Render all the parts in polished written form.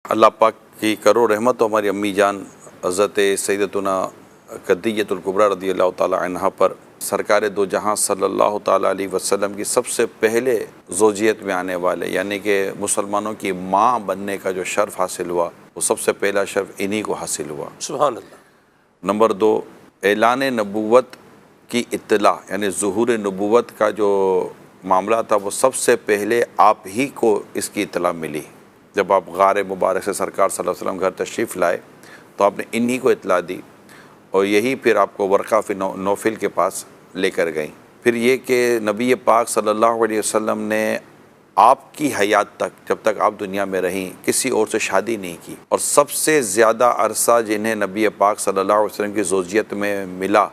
अल्लाह पाक की करो रहमत हमारी अम्मी जान हज़रत सैयदतुना खदीजतुल कुबरा रज़ियल्लाहु ताला अन्हा पर सरकार दो जहां सल्लल्लाहु ताला अलैहि वसल्लम की सबसे पहले ज़ौजियत में आने वाले यानी कि मुसलमानों की माँ बनने का जो शर्फ़ हासिल हुआ वो सबसे पहला शर्फ़ इन्हीं को हासिल हुआ। सुभान अल्लाह। नंबर 2, ऐलान नबूवत की इत्तला यानी ज़ुहूर नबूवत का जो मामला था वो सबसे पहले आप ही को इसकी इत्तला मिली। जब आप गार मुबारक से सरकार सल्लल्लाहु अलैहि वसल्लम घर तशरीफ़ लाए तो आपने इन्हीं को इत्तला दी और यही फिर आपको वर्क़ा फिर नौफिल के पास लेकर गई। फिर ये कि नबी पाक सल्लल्लाहु अलैहि वसल्लम ने आपकी हयात तक जब तक आप दुनिया में रहीं किसी और से शादी नहीं की और सबसे ज़्यादा अरसा जिन्हें नबी पाक सल्लल्लाहु अलैहि वसल्लम की ज़ौजियत में मिला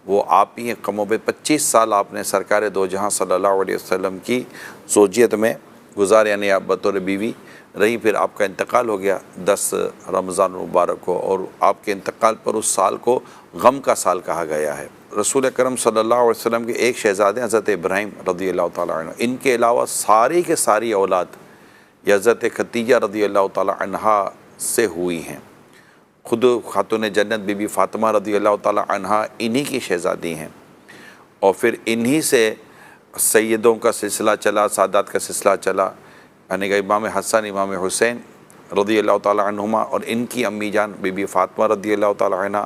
वो आप ही हैं। कमोबे 25 साल आपने सरकार दो जहां सल्लल्लाहु अलैहि वसल्लम की ज़ौजियत में गुजार यानी आप बतौर बीवी रही। फिर आपका इंतकाल हो गया 10 रमज़ान मुबारक को और आपके इंतकाल पर उस साल को गम का साल कहा गया है। रसूल करम सल्लल्लाहु अलैहि वसल्लम के एक शहज़ादे हज़रत इब्राहीम रज़ियल्लाहु ताला अन्हु, इनके अलावा सारी के सारी औलाद हज़रत खदीजा रज़ियल्लाहु ताला अन्हा से हुई हैं। खुद खातून जन्नत बीबी फ़ातिमा रज़ियल्लाहु ताला अन्हा इन्हीं की शहज़ादी हैं और फिर इन्हीं से सैयदों का सिलसिला चला, सादात का सिलसिला चला यानी कि इमाम हसन इमाम हुसैन रज़ियल्लाहु ताला अन्हुमा और इनकी अम्मी जान बीबी फ़ातिमा रज़ियल्लाहु ताला अन्हा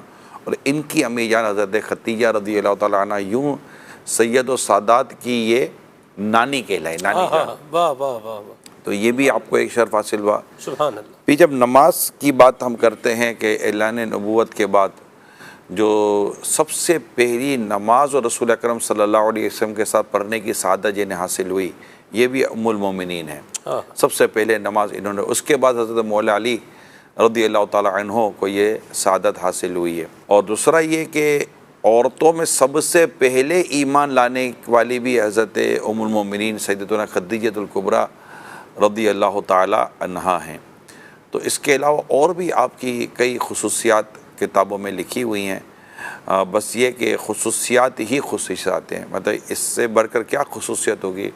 और इनकी अम्मी जान हज़रत खदीजा रज़ियल्लाहु ताला अन्हा, यूँ सैयद व सादात की ये नानी कहलाई, नानी जान। वाह वाह वाह। तो ये भी आपको एक शर्फ हासिल हुआ। सुभान अल्लाह। फिर जब नमाज की बात हम करते हैं कि ऐलान नबूवत के बाद जो सबसे पहली नमाज और रसूल अकरम सल्लल्लाहु अलैहि वसल्लम के साथ पढ़ने की सादत जिन्हें हासिल हुई ये भी उम्मुल मोमिनीन है। सबसे पहले नमाज इन्होंने, उसके बाद हज़रत मौला अली रज़ियल्लाहु ताला अन्हु को ये सादत हासिल हुई है। और दूसरा ये कि औरतों में सबसे पहले ईमान लाने वाली भी हज़रत उम्मुल मोमिनीन सैयदतुना खदीजतुल कुबरा रज़ियल्लाहु ताला अन्हा हैं। तो इसके अलावा और भी आपकी कई खुसूसियात किताबों में लिखी हुई हैं। बस ये कि खुसूसियात ही खुसूसियात हैं, मतलब इससे बढ़कर क्या खुसूसियत होगी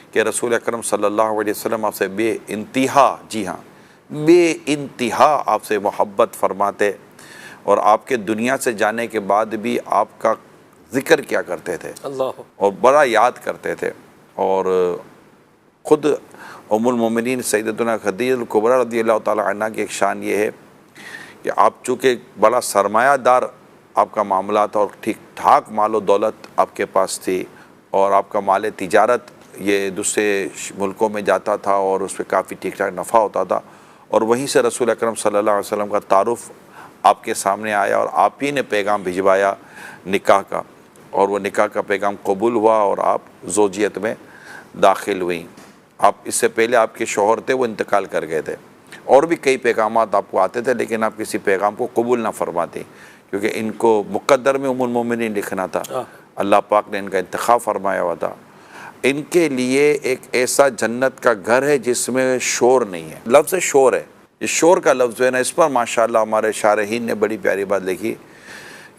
कि रसूल अकरम सल्लल्लाहु अलैहि वसल्लम आपसे बेइंतिहा, जी हाँ बेइंतिहा आपसे मोहब्बत फरमाते और आपके दुनिया से जाने के बाद भी आपका ज़िक्र क्या करते थे अल्लाह और बड़ा याद करते थे। और ख़ुद उम्मुल मोमिनीन सैयदतुना खदीजतुल कुबरा रज़ियल्लाहु ताला अन्हा की एक शान ये है कि आप चूँकि बड़ा सरमायादार आपका मामला था और ठीक ठाक मालो दौलत आपके पास थी और आपका माल तिजारत ये दूसरे मुल्कों में जाता था और उस पर काफ़ी ठीक ठाक नफ़ा होता था और वहीं से रसूल अकरम सल्लल्लाहु अलैहि वसल्लम का तारुफ़ आपके सामने आया और आप ही ने पैगाम भिजवाया निकाह का और वो निकाह का पैगाम कबूल हुआ और आप ज़ौजियत में दाखिल हुई। आप इससे पहले आपके शौहर थे वो इंतकाल कर गए थे और भी कई पैगामात आपको आते थे लेकिन आप किसी पैगाम को कबूल ना फरमाते क्योंकि इनको मुक़द्दर में उम्मुल मोमिनीन लिखना था। अल्लाह पाक ने इनका इंतखाब फरमाया हुआ था। इनके लिए एक ऐसा जन्नत का घर है जिसमें शोर नहीं है। लफ्ज़ शोर है, ये शोर का लफ्ज़ है ना, इस पर माशाअल्लाह हमारे शारहीन ने बड़ी प्यारी बात लिखी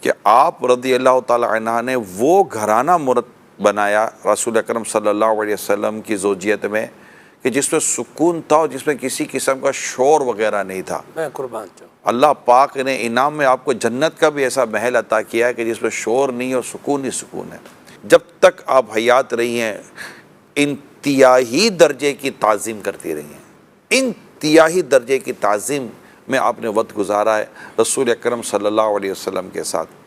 कि आप रज़ियल्लाहु ताला अन्हा ने वो घराना मुरत बनाया रसूल अकरम सल्लल्लाहु अलैहि वसल्लम की ज़ौजियत में कि जिसमें सुकून था और जिसमें किसी किस्म का शोर वगैरह नहीं था। मैं कुर्बान जाऊं। अल्लाह पाक ने इनाम में आपको जन्नत का भी ऐसा महल अता किया है कि जिसमें शोर नहीं और सुकून ही सुकून है। जब तक आप हयात रही हैं इंतहाई दर्जे की ताज़ीम करती रही हैं, इंतहाई दर्जे की ताज़ीम में आपने वक्त गुजारा है रसूल अकरम सल्लल्लाहु अलैहि वसल्लम के साथ।